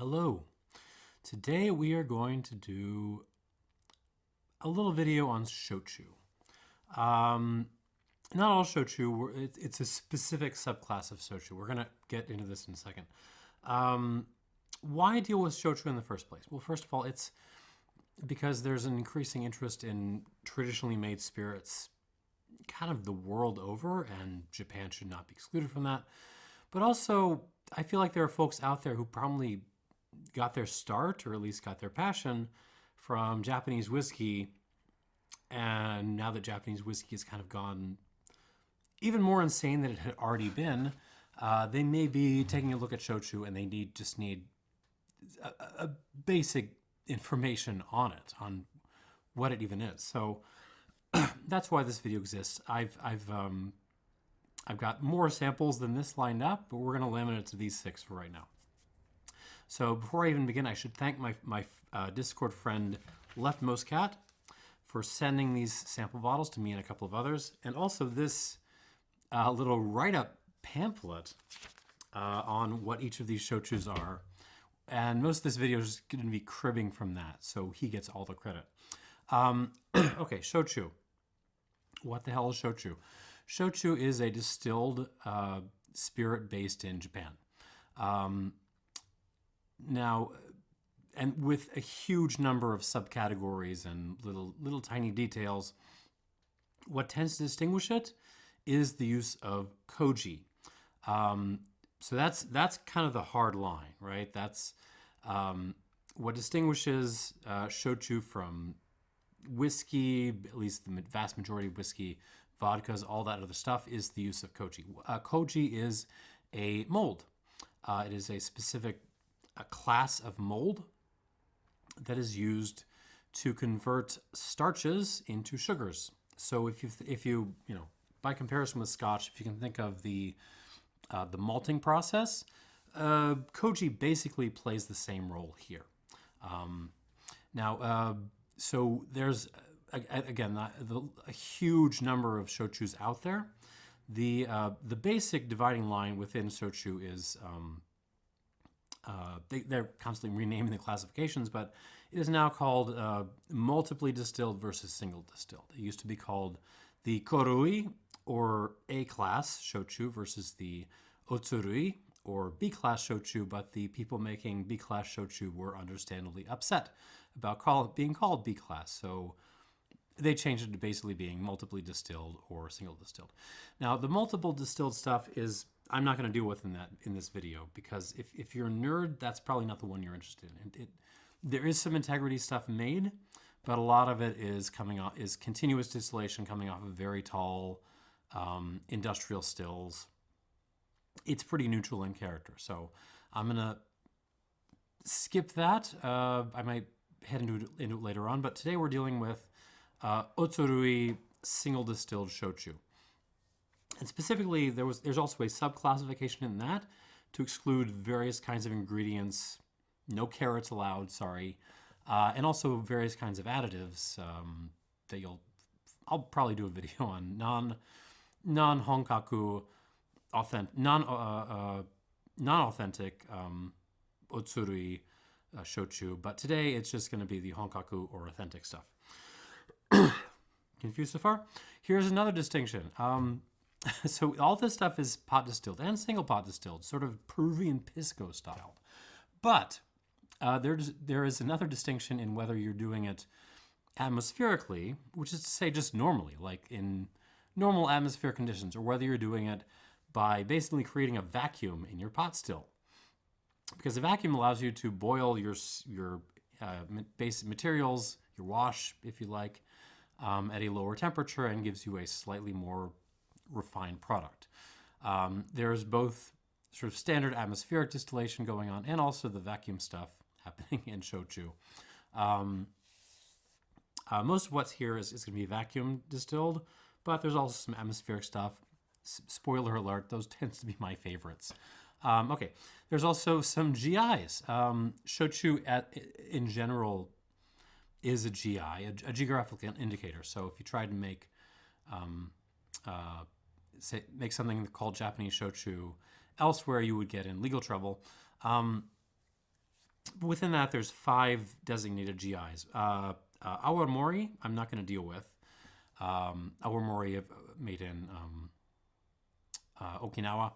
Hello. Today we are going to do a little video on shochu. Not all shochu, it's a specific subclass of shochu. We're going to get into this in a second. Why deal with shochu in the first place? Well, first of all, it's because there's an increasing interest in traditionally made spirits kind of the world over, and Japan should not be excluded from that. But also, I feel like there are folks out there who probably got their start, or at least got their passion, from Japanese whiskey. And now that Japanese whiskey has kind of gone even more insane than it had already been, they may be taking a look at shochu, and they just need a basic information on it, on what it even is. So that's why this video exists. I've got more samples than this lined up, but we're going to limit it to these 6 for right now. So before I even begin, I should thank my Discord friend Leftmost Cat for sending these sample bottles to me and a couple of others, and also this little write-up pamphlet on what each of these shochus are. And most of this video is going to be cribbing from that, so he gets all the credit. Okay, shochu. What the hell is shochu? Shochu is a distilled spirit based in Japan. Now, and with a huge number of subcategories and little tiny details, what tends to distinguish it is the use of koji. So that's kind of the hard line, right? That's what distinguishes shochu from whiskey, at least the vast majority of whiskey, vodkas, all that other stuff, is the use of koji. Koji is a mold. It is a specific class of mold that is used to convert starches into sugars. So if you by comparison with Scotch, if you can think of the malting process, koji basically plays the same role here. So there's again a huge number of shochus out there. The basic dividing line within shochu is they're constantly renaming the classifications, but it is now called multiply-distilled versus single-distilled. It used to be called the korui, or A-class shochu, versus the otsurui, or B-class shochu, but the people making B-class shochu were understandably upset about being called B-class, so they changed it to basically being multiply distilled or single distilled. Now, the multiple distilled stuff is I'm not going to deal with in this video, because if you're a nerd, that's probably not the one you're interested in. There is some integrity stuff made, but a lot of it is continuous distillation coming off of very tall industrial stills. It's pretty neutral in character, so I'm gonna skip that. I might head into it later on, but today we're dealing with otsurui single distilled shochu. And specifically, there's also a sub-classification in that to exclude various kinds of ingredients, no carrots allowed, sorry, and also various kinds of additives that I'll probably do a video on, non-Honkaku, non-authentic otsurui shochu, but today it's just going to be the Honkaku or authentic stuff. Confused so far? Here's another distinction. So all this stuff is pot distilled and single pot distilled, sort of Peruvian pisco style. But there is another distinction in whether you're doing it atmospherically, which is to say just normally, like in normal atmospheric conditions, or whether you're doing it by basically creating a vacuum in your pot still. Because the vacuum allows you to boil your basic materials, your wash, if you like, at a lower temperature, and gives you a slightly more refined product. There's both sort of standard atmospheric distillation going on, and also the vacuum stuff happening in shochu. Most of what's here is going to be vacuum distilled, but there's also some atmospheric stuff. Spoiler alert, those tends to be my favorites. Okay, there's also some GIs. Shochu in general is a GI, a geographical indicator. So if you try to make something called Japanese shochu elsewhere, you would get in legal trouble. Within that, there's 5 designated GIs. Awamori, I'm not going to deal with. Awamori made in Okinawa.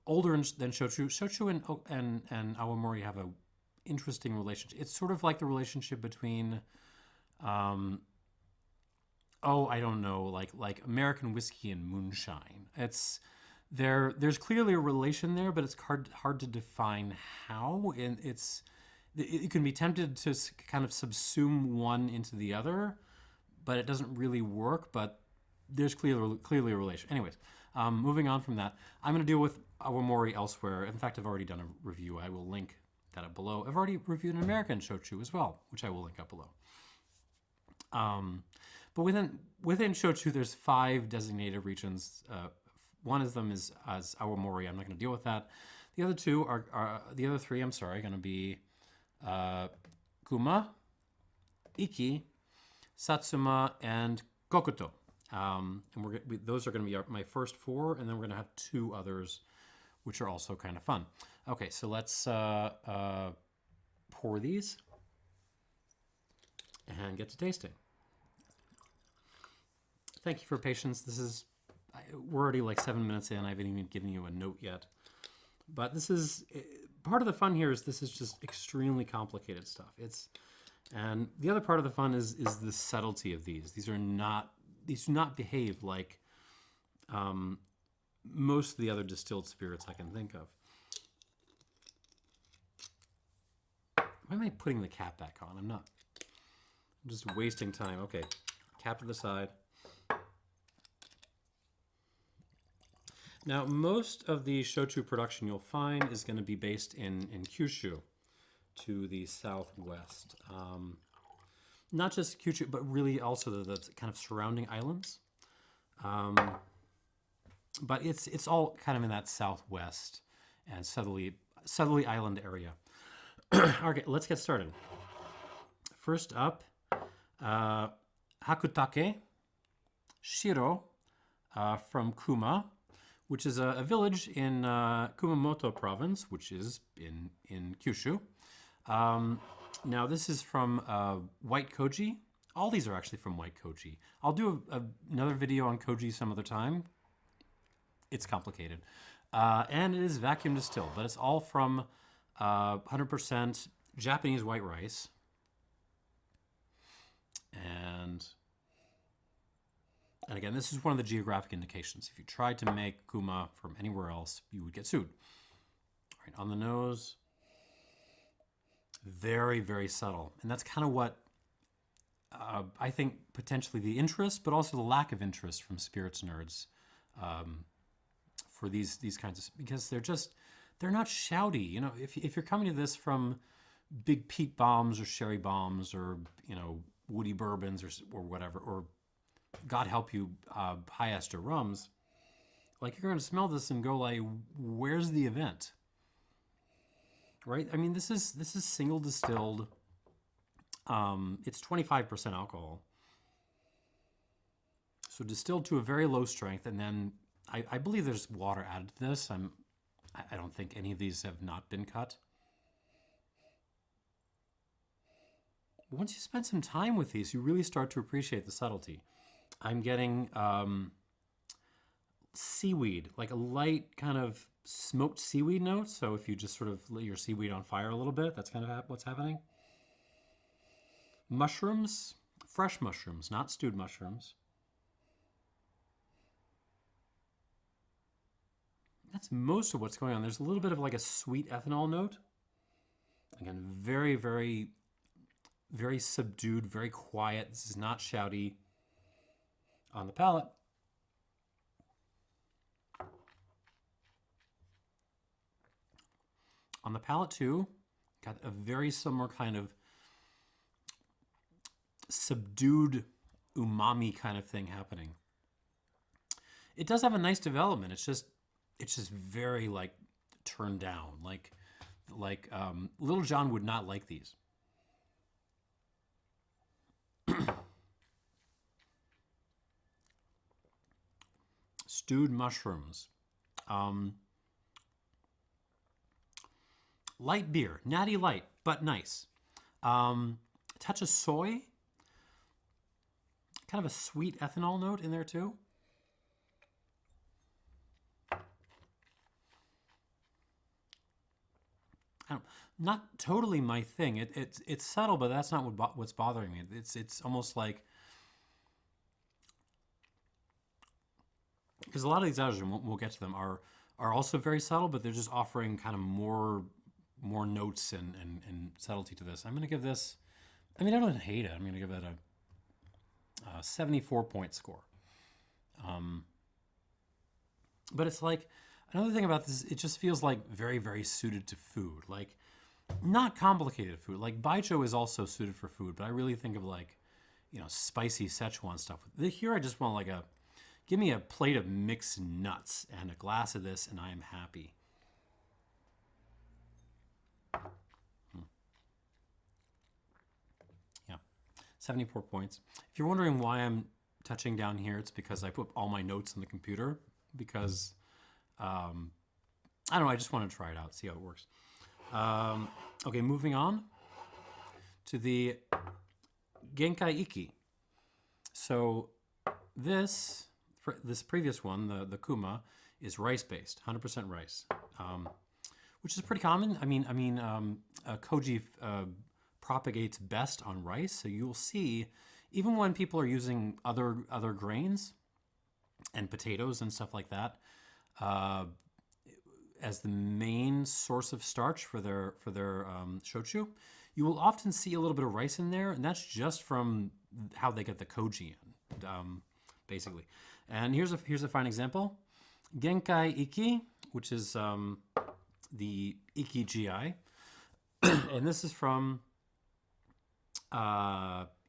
Older than shochu. Shochu and awamori have a interesting relationship. It's sort of like the relationship between, I don't know, like American whiskey and moonshine. There's clearly a relation there, but it's hard to define how. And it can be tempted to kind of subsume one into the other, but it doesn't really work. But there's clearly a relation. Anyways, moving on from that, I'm going to deal with awamori elsewhere. In fact, I've already done a review. I will link that up below. I've already reviewed an American shochu as well, which I will link up below. But within shochu, there's 5 designated regions. One of them is as awamori. I'm not going to deal with that. The other 3, I'm sorry, going to be Kuma, Iki, Satsuma, and Kokuto. And those are going to be my first 4, and then we're going to have 2 others, which are also kind of fun. Okay, so let's pour these and get to tasting. Thank you for your patience. We're already like 7 minutes in. I haven't even given you a note yet. But part of the fun here is this is just extremely complicated stuff. And the other part of the fun is the subtlety of these. These do not behave like most of the other distilled spirits I can think of. Why am I putting the cap back on? I'm just wasting time. Okay, cap to the side. Now, most of the shochu production you'll find is going to be based in Kyushu, to the southwest. Not just Kyushu, but really also the kind of surrounding islands. But it's all kind of in that southwest and southerly island area. Okay, let's get started. First up, Hakutake, Shiro from Kuma, which is a village in Kumamoto province, which is in Kyushu. Now this is from white koji. All these are actually from white koji. I'll do another video on koji some other time. It's complicated. And it is vacuum distilled, but it's all from 100% Japanese white rice. And again, this is one of the geographic indications. If you tried to make kuma from anywhere else, you would get sued. All right, on the nose, very, very subtle. And that's kind of what I think potentially the interest, but also the lack of interest from spirits nerds for these kinds of, because they're not shouty. You know, if you're coming to this from big peat bombs or sherry bombs or, you know, woody bourbons or whatever, or God help you, high ester rums, like you're going to smell this and go like, where's the event? Right? I mean, this is single distilled. It's 25% alcohol. So distilled to a very low strength, and then I believe there's water added to this. I don't think any of these have not been cut. Once you spend some time with these, you really start to appreciate the subtlety. I'm getting seaweed, like a light kind of smoked seaweed note. So if you just sort of let your seaweed on fire a little bit, that's kind of what's happening. Mushrooms, fresh mushrooms, not stewed mushrooms. That's most of what's going on. There's a little bit of like a sweet ethanol note. Again, very, very, very subdued, very quiet. This is not shouty. On the palate, too, got a very similar kind of subdued umami kind of thing happening. It does have a nice development. It's just very like turned down. Like Little John would not like these. Stewed mushrooms. Light beer, natty light, but nice. Touch of soy. Kind of a sweet ethanol note in there too. Not totally my thing. It's subtle, but that's not what's bothering me. It's almost like, because a lot of these others, and we'll get to them, are also very subtle, but they're just offering kind of more notes and subtlety to this. I'm going to give this, I mean, I don't hate it. I'm going to give it a 74-point score. But it's like, another thing about this, it just feels like very, very suited to food. Like, not complicated food. Like, baijiu is also suited for food, but I really think of like, you know, spicy Szechuan stuff. Here I just want like give me a plate of mixed nuts and a glass of this and I am happy. Yeah, 74 points. If you're wondering why I'm touching down here, it's because I put all my notes on the computer because, I don't know, I just want to try it out, see how it works. Okay, moving on to the Genkai Iki. So this previous one, the Kuma, is rice-based, 100% rice, which is pretty common. I mean, koji propagates best on rice, so you'll see, even when people are using other grains and potatoes and stuff like that, as the main source of starch for their shochu, you will often see a little bit of rice in there, and that's just from how they get the koji in, basically. And here's a fine example: Genkai Iki, which is the Iki GI, and this is from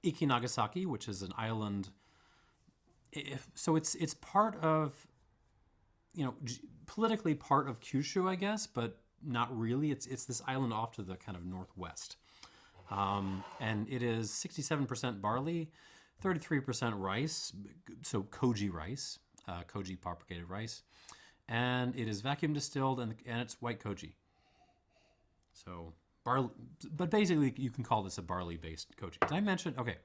Iki Nagasaki, which is an island. So it's part of, you know, politically part of Kyushu, I guess, but not really. It's this island off to the kind of northwest. And it is 67% barley, 33% rice, so koji rice, koji propagated rice. And it is vacuum distilled and it's white koji. So barley, but basically you can call this a barley-based koji. Did I mention? Okay,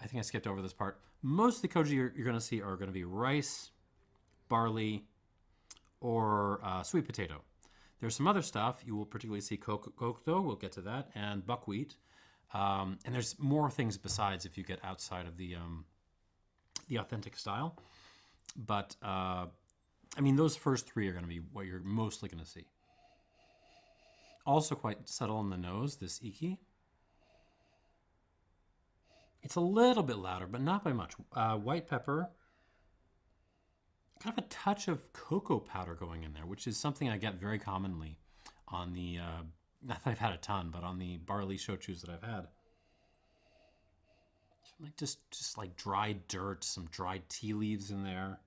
I think I skipped over this part. Most of the koji you're going to see are going to be rice, barley, or sweet potato. There's some other stuff. You will particularly see kokuto, we'll get to that, and buckwheat. And there's more things besides if you get outside of the authentic style. But, I mean, those first three are going to be what you're mostly going to see. Also quite subtle in the nose, this Iki. It's a little bit louder, but not by much. White pepper. Kind of a touch of cocoa powder going in there, which is something I get very commonly on the, not that I've had a ton, but on the barley shochus that I've had. Like just like dried dirt, some dried tea leaves in there.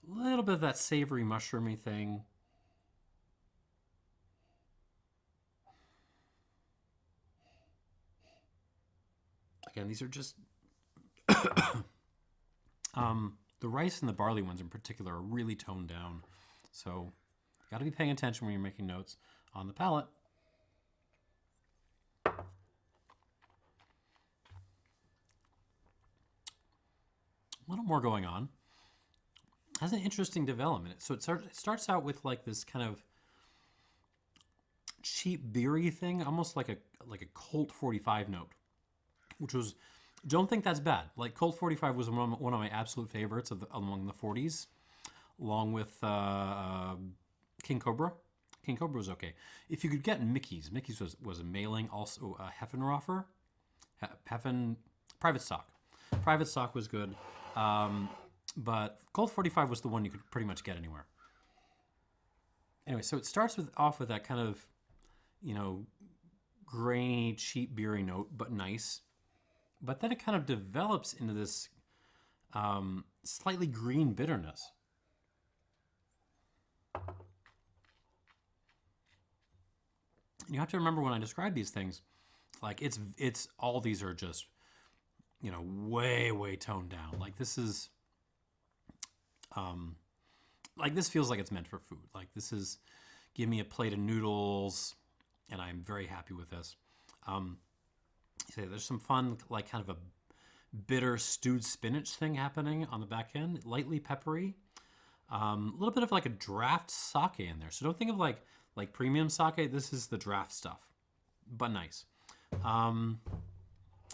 A little bit of that savory mushroomy thing. Again, these are just the rice and the barley ones in particular are really toned down. So got to be paying attention when you're making notes on the palate. A little more going on. Has an interesting development. So it starts out with like this kind of cheap beery thing, almost like a Colt 45 note, which was, don't think that's bad. Like Colt 45 was one of my absolute favorites among the 40s, along with King Cobra. King Cobra was okay. If you could get Mickey's was a mailing, also Heffenroffer, private stock. Private stock was good, but Colt 45 was the one you could pretty much get anywhere. Anyway, so it starts off with that kind of, you know, grainy, cheap beery note, but nice. But then it kind of develops into this slightly green bitterness. And you have to remember when I describe these things, like it's all these are just, you know, way, way toned down. Like this is, like this feels like it's meant for food. Like this is give me a plate of noodles, and I'm very happy with this. There's some fun, like kind of a bitter stewed spinach thing happening on the back end, lightly peppery. A little bit of like a draft sake in there. So don't think of like premium sake. This is the draft stuff, but nice.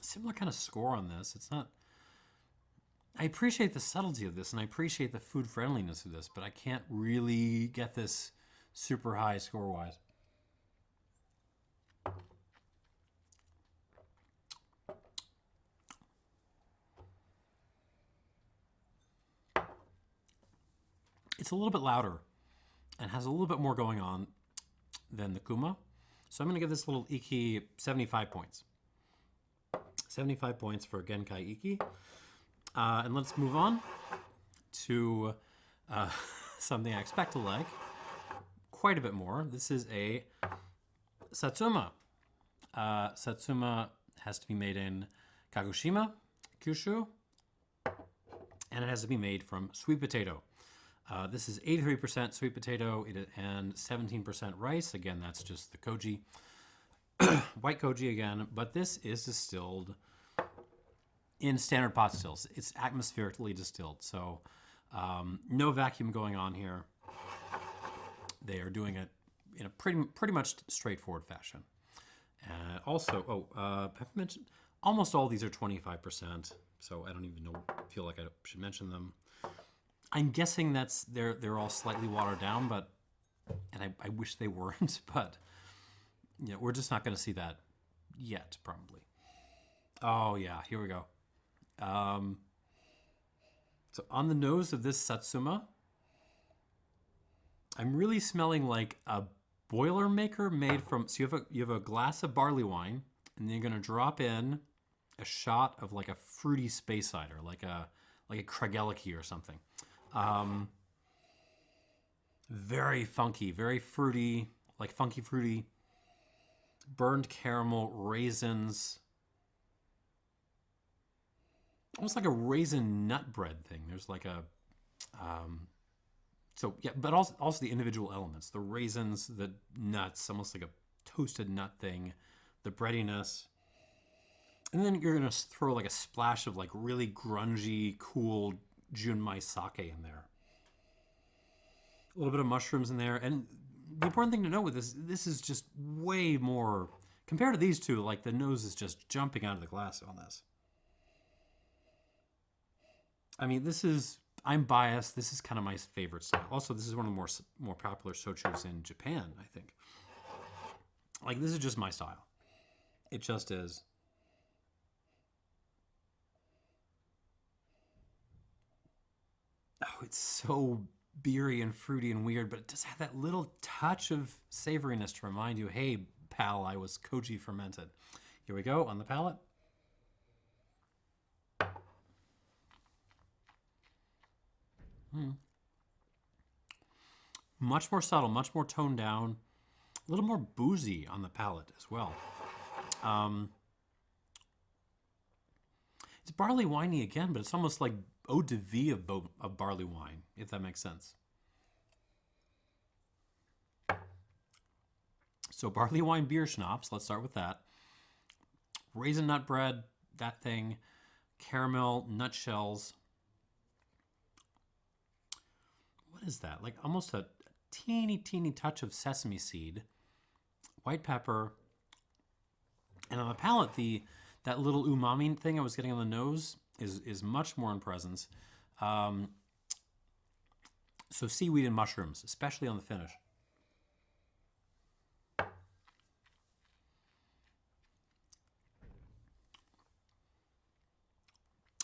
Similar kind of score on this. It's not. I appreciate the subtlety of this, and I appreciate the food friendliness of this, but I can't really get this super high score-wise. It's a little bit louder and has a little bit more going on than the Kuma. So I'm going to give this little Iki 75 points. 75 points for Genkai Iki. And let's move on to something I expect to like quite a bit more. This is a Satsuma. Satsuma has to be made in Kagoshima, Kyushu, and it has to be made from sweet potato. This is 83% sweet potato and 17% rice. Again, that's just the koji. White koji again, but this is distilled in standard pot stills. It's atmospherically distilled, so no vacuum going on here. They are doing it in a pretty much straightforward fashion. I've mentioned almost all these are 25%, so I don't even feel like I should mention them. I'm guessing they're all slightly watered down, and I wish they weren't, but we're just not going to see that yet, probably. Oh yeah, here we go. So on the nose of this Satsuma, I'm really smelling like a Boilermaker made from. So you have a glass of barley wine, and then you're going to drop in a shot of like a fruity space cider, like a Krageliki or something. Very funky, very fruity, like funky fruity, burned caramel, raisins. Almost like a raisin nut bread thing. There's like a, but also the individual elements, the raisins, the nuts, almost like a toasted nut thing, the breadiness. And then you're going to throw like a splash of like really grungy, cool Junmai sake in there. A little bit of mushrooms in there. And the important thing to note with this is just way more, compared to these two, like the nose is just jumping out of the glass on this. I mean, I'm biased. This is kind of my favorite style. Also, this is one of the more popular shochus in Japan, I think. Like, this is just my style. It just is. Oh, it's so beery and fruity and weird, but it does have that little touch of savoriness to remind you, hey, pal, I was koji fermented. Here we go on the palate. Much more subtle, much more toned down, a little more boozy on the palate as well. It's barley winey again, but it's almost like eau de vie of barley wine, if that makes sense. So barley wine beer schnapps, let's start with that. Raisin nut bread, that thing, caramel, nutshells. What is that? Like almost a teeny touch of sesame seed, white pepper, and on the palate, that little umami thing I was getting on the nose is much more in presence. So seaweed and mushrooms, especially on the finish.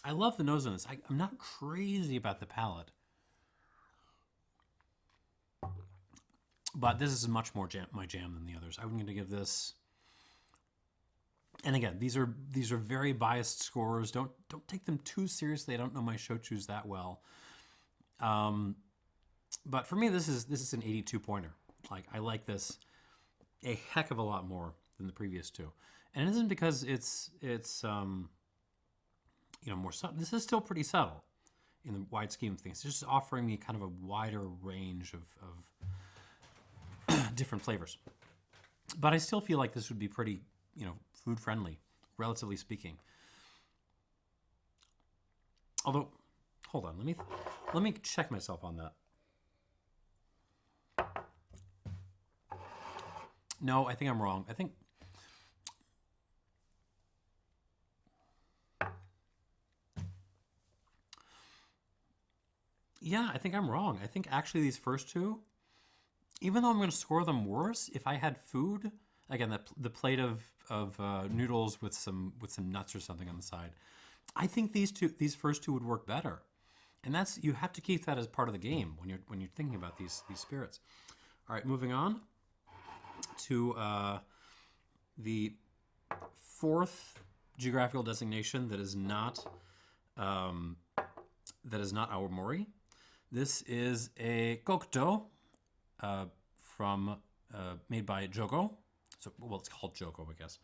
I love the nose on this. I'm not crazy about the palate. But this is much more my jam than the others. I'm going to give this, and again, these are very biased scores. Don't take them too seriously. I don't know my shochus that well. But for me, this is an 82 pointer. Like, I like this a heck of a lot more than the previous two, and it isn't because it's more subtle. This is still pretty subtle in the wide scheme of things. It's just offering me kind of a wider range of different flavors. But I still feel like this would be pretty, food friendly, relatively speaking. Although, hold on, let me check myself on that. No, I think I'm wrong. I think I'm wrong. I think actually these first two, even though I'm going to score them worse, if I had food, again, the plate of noodles with some nuts or something on the side, I think these first two would work better. And you have to keep that as part of the game when you're thinking about these spirits. All right, moving on to the fourth geographical designation that is not Awamori. This is a kokuto made by Jougo. It's called Jougo, I guess.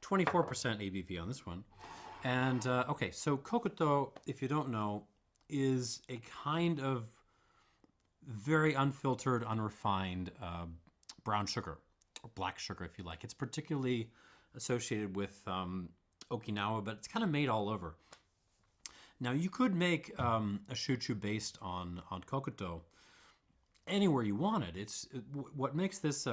24% ABV on this one. And so kokuto, if you don't know, is a kind of very unfiltered, unrefined brown sugar, or black sugar, if you like. It's particularly associated with Okinawa, but it's kind of made all over. Now, you could make a shochu based on kokuto anywhere you wanted. It's what makes this,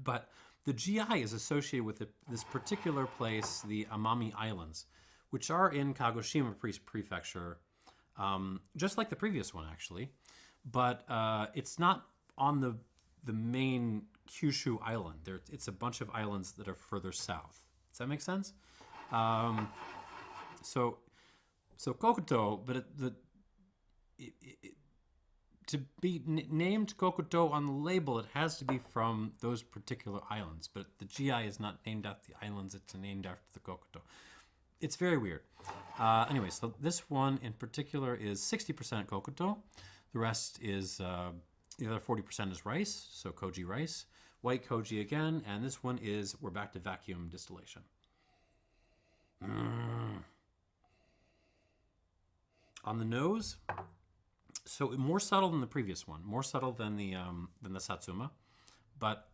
but the GI is associated with this particular place, the Amami Islands, which are in Kagoshima Prefecture, just like the previous one, actually. But it's not on the main Kyushu island. It's a bunch of islands that are further south. Does that make sense? So kokuto, but to be named kokuto on the label, it has to be from those particular islands. But the GI is not named after the islands; it's named after the kokuto. It's very weird. Anyway, so this one in particular is 60% kokuto. The rest is the other 40% is rice, so koji rice, white koji again, and this one we're back to vacuum distillation. On the nose, so more subtle than the previous one, more subtle than the Satsuma, but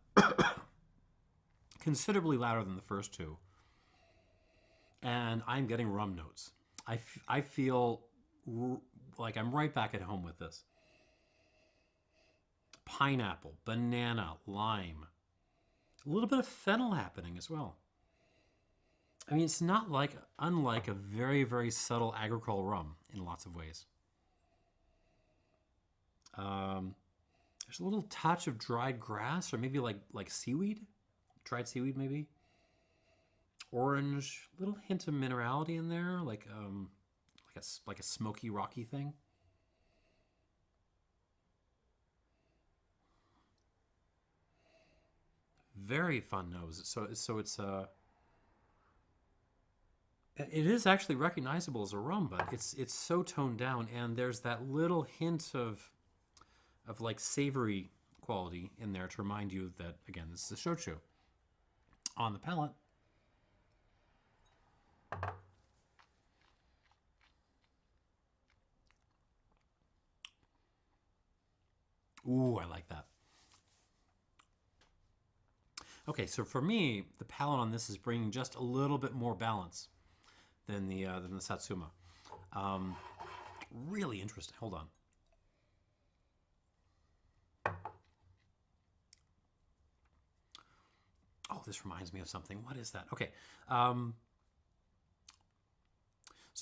considerably louder than the first two. And I'm getting rum notes. I feel like I'm right back at home with this. Pineapple, banana, lime, a little bit of fennel happening as well. I mean, it's not unlike a very, very subtle agricole rum in lots of ways. There's a little touch of dried grass, or maybe like seaweed, dried seaweed maybe. Orange, little hint of minerality in there, like a smoky, rocky thing. Very fun nose. So it's it is actually recognizable as a rum, but it's so toned down, and there's that little hint of like savory quality in there to remind you that, again, this is a shochu. On the palate, ooh, I like that. Okay, so for me, the palate on this is bringing just a little bit more balance than the Satsuma. Really interesting. Hold on. Oh, this reminds me of something. What is that? Okay. So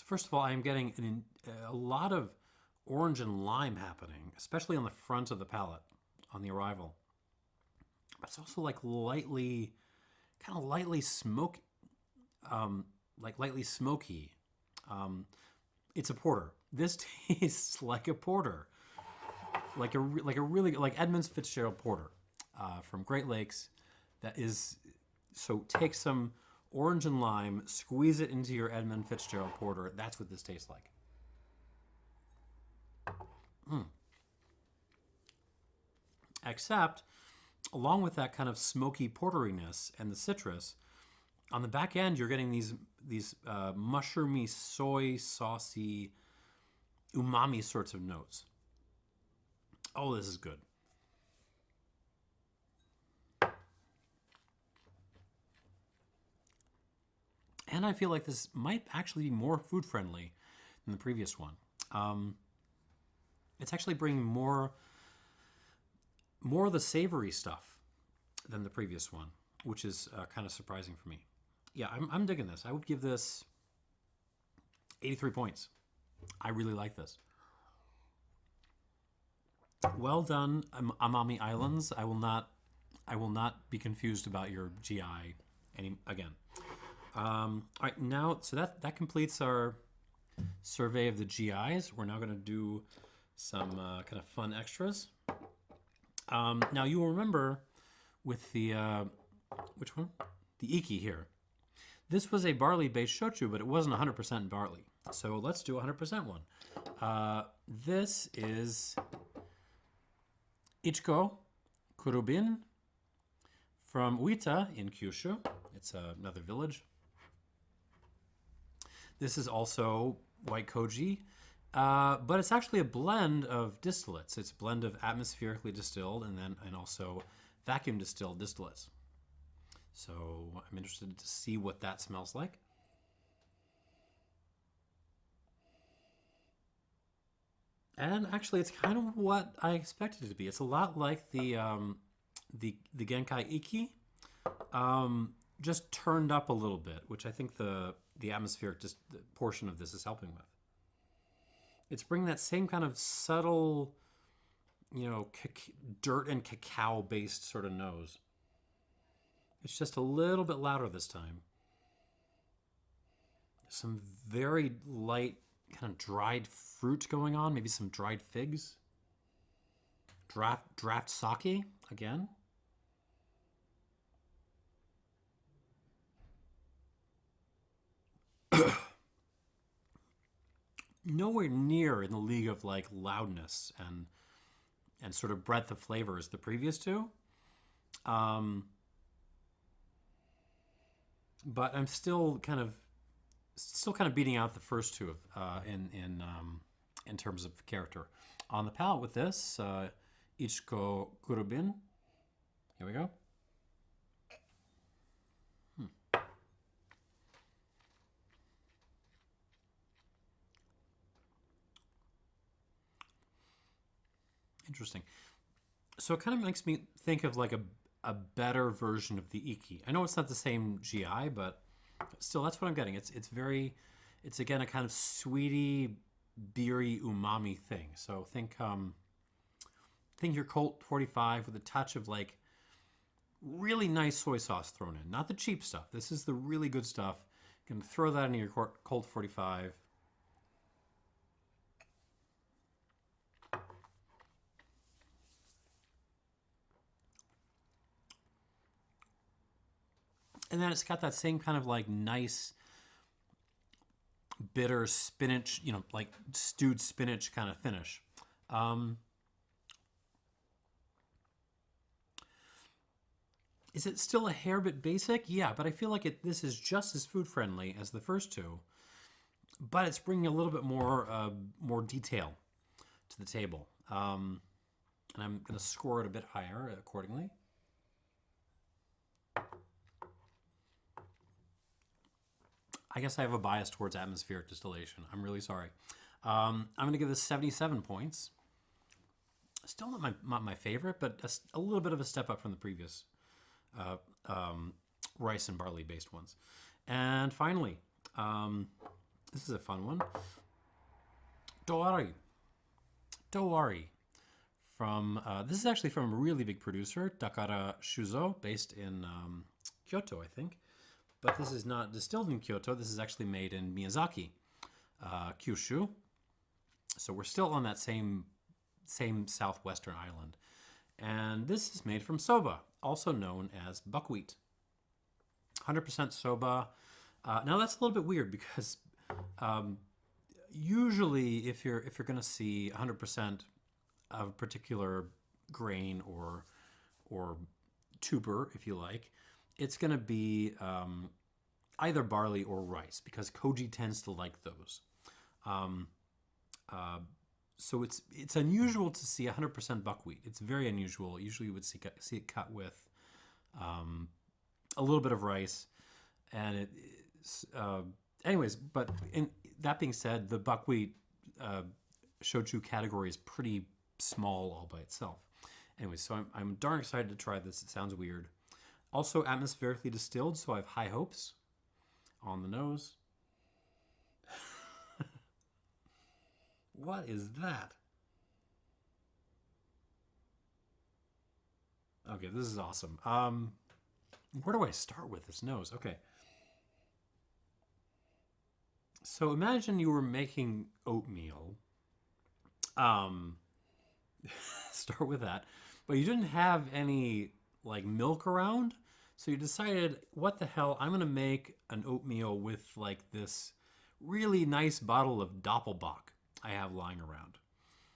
first of all, I am getting a lot of orange and lime happening, especially on the front of the palate on the arrival. But it's also like lightly smoky. It's a porter. This tastes like a porter, like Edmund Fitzgerald porter from Great Lakes. That is, so take some orange and lime, squeeze it into your Edmund Fitzgerald porter. That's what this tastes like. Except, along with that kind of smoky porteriness and the citrus, on the back end you're getting these mushroomy, soy saucy, umami sorts of notes. Oh, this is good. And I feel like this might actually be more food friendly than the previous one. It's actually bringing more of the savory stuff than the previous one, which is kind of surprising for me. Yeah, I'm digging this. I would give this 83 points. I really like this. Well done, Amami Islands. I will not be confused about your GI again. All right, now, so that completes our survey of the GIs. We're now going to do some kind of fun extras. Now, you will remember with the, which one? The Iki here. This was a barley-based shochu, but it wasn't 100% barley. So let's do a 100% one. This is Iichiko Kurobin from Uita in Kyushu. It's another village. This is also white koji, but it's actually a blend of distillates. It's a blend of atmospherically distilled and also vacuum distilled distillates. So I'm interested to see what that smells like. And actually, it's kind of what I expected it to be. It's a lot like the Genkai Iki, just turned up a little bit, which I think the atmospheric the portion of this is helping with. It's bringing that same kind of subtle, dirt and cacao based sort of nose. It's just a little bit louder this time. Some very light kind of dried fruit going on, maybe some dried figs. Draft sake again. Nowhere near in the league of like loudness and sort of breadth of flavor as the previous two. But I'm still kind of beating out the first two in terms of character. On the palate with this, Iichiko Kurobin. Here we go. Interesting. So it kind of makes me think of like a better version of the Iki. I know it's not the same GI, but still, that's what I'm getting. It's again a kind of sweety, beery umami thing. So think your Colt 45 with a touch of like really nice soy sauce thrown in, not the cheap stuff. This is the really good stuff. You can throw that into your Colt 45. And then it's got that same kind of like nice, bitter spinach, like stewed spinach kind of finish. Is it still a hair bit basic? Yeah, but I feel like this is just as food friendly as the first two, but it's bringing a little bit more detail to the table. And I'm going to score it a bit higher accordingly. I guess I have a bias towards atmospheric distillation. I'm really sorry. I'm going to give this 77 points. Still not my favorite, but a little bit of a step up from the previous rice and barley based ones. And finally, this is a fun one. Towari. This is actually from a really big producer, Takara Shuzo, based in Kyoto, I think. But this is not distilled in Kyoto. This is actually made in Miyazaki, Kyushu. So we're still on that same southwestern island. And this is made from soba, also known as buckwheat. 100% soba. Now that's a little bit weird because usually if you're going to see 100% of a particular grain or tuber, if you like, it's going to be either barley or rice because koji tends to like those. So it's unusual to see 100% buckwheat. It's very unusual. Usually you would see it cut with a little bit of rice, and anyways, but that being said, the buckwheat shochu category is pretty small all by itself. Anyway, so I'm darn excited to try this. It sounds weird. Also atmospherically distilled, so I have high hopes. On the nose. What is that? Okay, this is awesome. Where do I start with this nose? Okay. So imagine you were making oatmeal. Start with that. But you didn't have any like milk around, so you decided, what the hell, I'm gonna make an oatmeal with like this really nice bottle of Doppelbock I have lying around.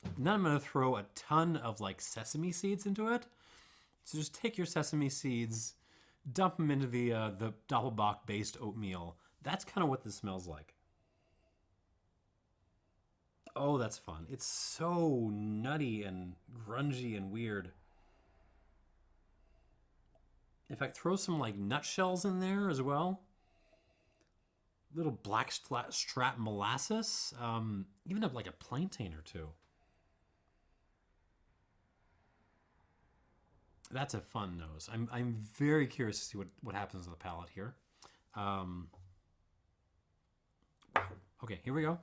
And then I'm gonna throw a ton of like sesame seeds into it. So just take your sesame seeds, dump them into the Doppelbock based oatmeal. That's kind of what this smells like. Oh, that's fun. It's so nutty and grungy and weird. In fact, throw some like nutshells in there as well. Little black strap molasses. Even like a plantain or two. That's a fun nose. I'm very curious to see what happens to the palate here. Okay, here we go.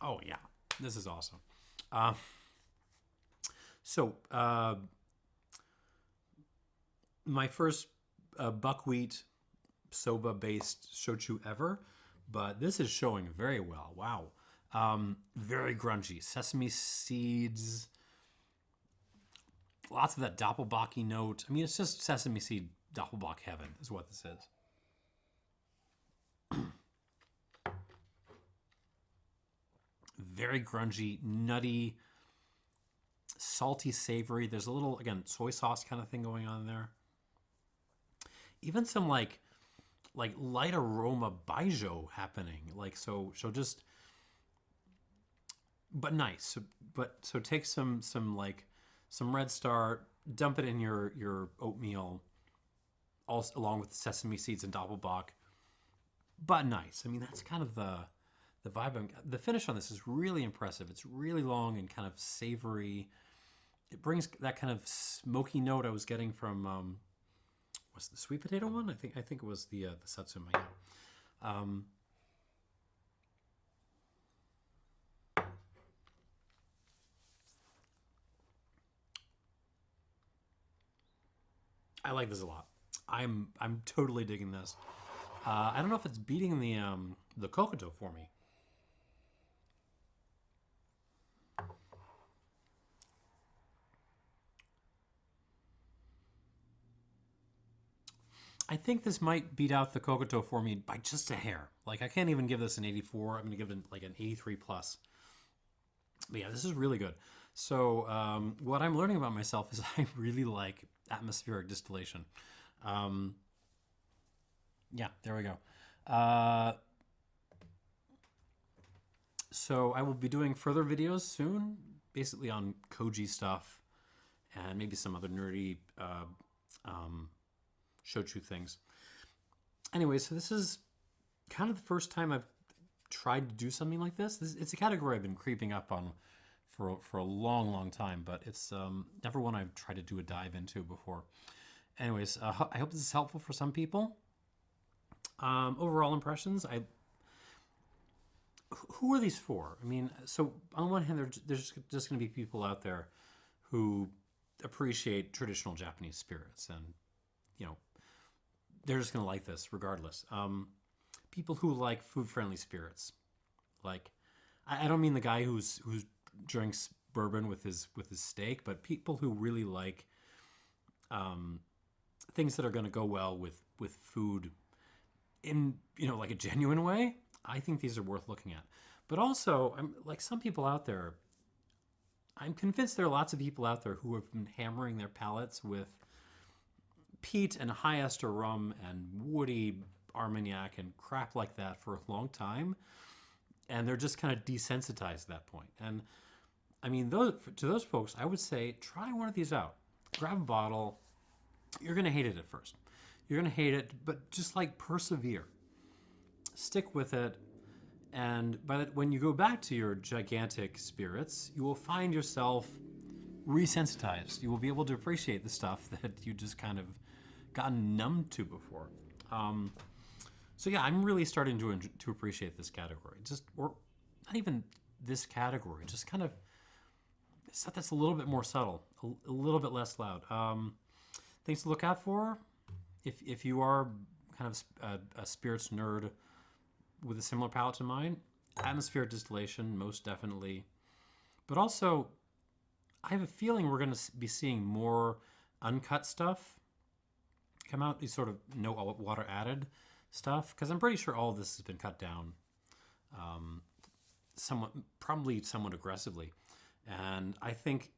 Oh yeah, this is awesome. My first buckwheat soba-based shochu ever, but this is showing very well. Wow. Very grungy. Sesame seeds. Lots of that Doppelbocky note. I mean, it's just sesame seed Doppelbock heaven is what this is. Very grungy, nutty, salty, savory. There's a little, again, soy sauce kind of thing going on there. Even some like light aroma baijiu happening. Like so just, but nice. So take some Red Star, dump it in your oatmeal, also along with the sesame seeds and Doppelbock. But nice. I mean, that's kind of the vibe. The finish on this is really impressive. It's really long and kind of savory. It brings that kind of smoky note I was getting from was the sweet potato one? I think it was the Satsuma. Yeah. I like this a lot. I'm totally digging this. I don't know if it's beating the Kokoto for me. I think this might beat out the Kokoto for me by just a hair. Like, I can't even give this an 84. I'm going to give it like an 83 plus. But yeah, this is really good. So what I'm learning about myself is I really like atmospheric distillation. Yeah, there we go. So I will be doing further videos soon, basically on koji stuff and maybe some other nerdy shochu things. Anyway, so this is kind of the first time I've tried to do something like this. It's a category I've been creeping up on for a long, long time, but it's never one I've tried to do a dive into before. Anyways, I hope this is helpful for some people. Overall impressions, who are these for? I mean, so on one hand, there's just going to be people out there who appreciate traditional Japanese spirits, and they're just going to like this regardless. People who like food-friendly spirits, like I don't mean the guy who drinks bourbon with his steak, but people who really like things that are going to go well with food in like a genuine way. I think these are worth looking at. But also, like some people out there, I'm convinced there are lots of people out there who have been hammering their palates with peat and high ester rum and woody Armagnac and crap like that for a long time. and they're just kind of desensitized at that point. And I mean, to those folks, I would say try one of these out. Grab a bottle. You're going to hate it at first. You're going to hate it, but just like persevere. Stick with it. And when you go back to your gigantic spirits, you will find yourself resensitized. You will be able to appreciate the stuff that you just kind of gotten numb to before. So yeah, I'm really starting to appreciate this category. Or not even this category, just kind of stuff that's a little bit more subtle, a little bit less loud. Things to look out for if you are kind of a spirits nerd with a similar palate to mine. Atmospheric distillation, most definitely. But also, I have a feeling we're going to be seeing more uncut stuff come out, these sort of no water added stuff, because I'm pretty sure all of this has been cut down probably somewhat aggressively. And I think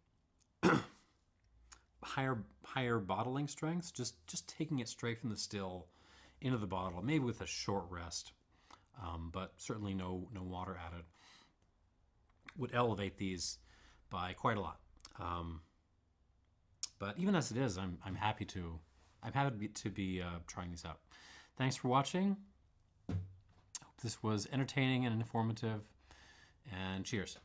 higher bottling strengths, just taking it straight from the still into the bottle, maybe with a short rest, but certainly no water added, would elevate these by quite a lot. But even as it is, I'm happy to be trying these out. Thanks for watching. Hope this was entertaining and informative, and cheers.